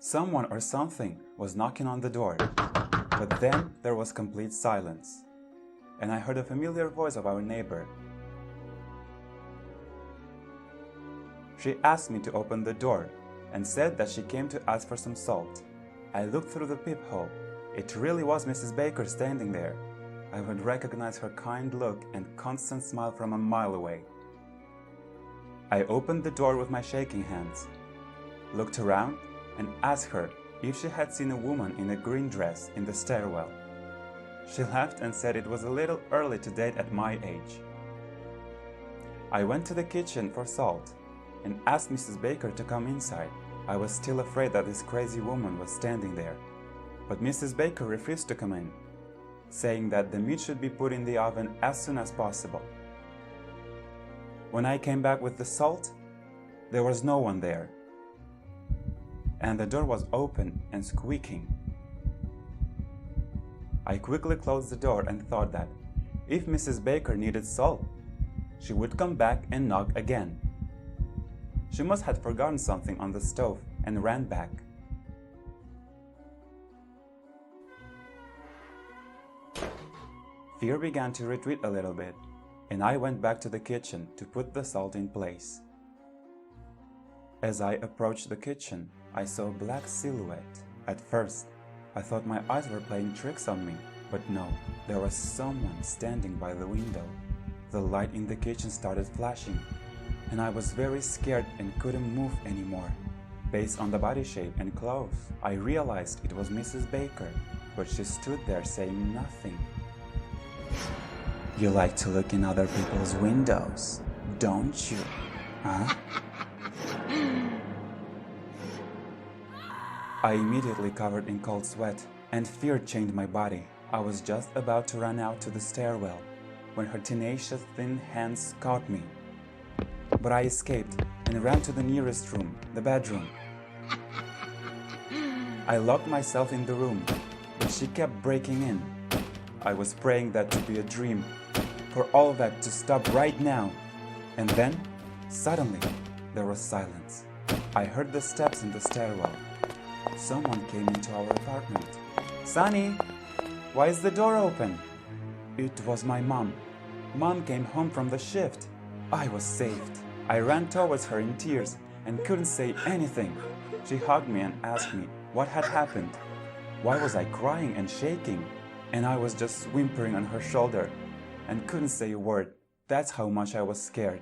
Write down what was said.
Someone or something was knocking on the door, but then there was complete silence, and I heard a familiar voice of our neighbor. She asked me to open the door and said that she came to ask for some salt. I looked through the peephole. It really was Mrs. Baker standing there. I would recognize her kind look and constant smile from a mile away. I opened the door with my shaking hands, looked around, and asked her if she had seen a woman in a green dress in the stairwell. She laughed and said it was a little early to date at my age. I went to the kitchen for salt and asked Mrs. Baker to come inside. I was still afraid that this crazy woman was standing there, but Mrs. Baker refused to come in, saying that the meat should be put in the oven as soon as possible. When I came back with the salt, there was no one there, and the door was open and squeaking. I quickly closed the door and thought that if Mrs. Baker needed salt, she would come back and knock again. She must have forgotten something on the stove and ran back. Fear began to retreat a little bit, and I went back to the kitchen to put the salt in place. As I approached the kitchen, I saw a black silhouette. At first, I thought my eyes were playing tricks on me, but no, there was someone standing by the window. The light in the kitchen started flashing, and I was very scared and couldn't move anymore. Based on the body shape and clothes, I realized it was Mrs. Baker, but she stood there saying nothing. "You like to look in other people's windows, don't you? Huh?" I immediately covered in cold sweat, and fear chained my body. I was just about to run out to the stairwell when her tenacious thin hands caught me. But I escaped and ran to the nearest room, the bedroom. I locked myself in the room, but she kept breaking in. I was praying that to be a dream, for all that to stop right now. And then, suddenly, there was silence. I heard the steps in the stairwell. Someone came into our apartment. "Sunny, why is the door open?" It was my mom. Mom came home from the shift. I was saved. I ran towards her in tears and couldn't say anything. She hugged me and asked me what had happened. Why was I crying and shaking? And I was just whimpering on her shoulder and couldn't say a word. That's how much I was scared.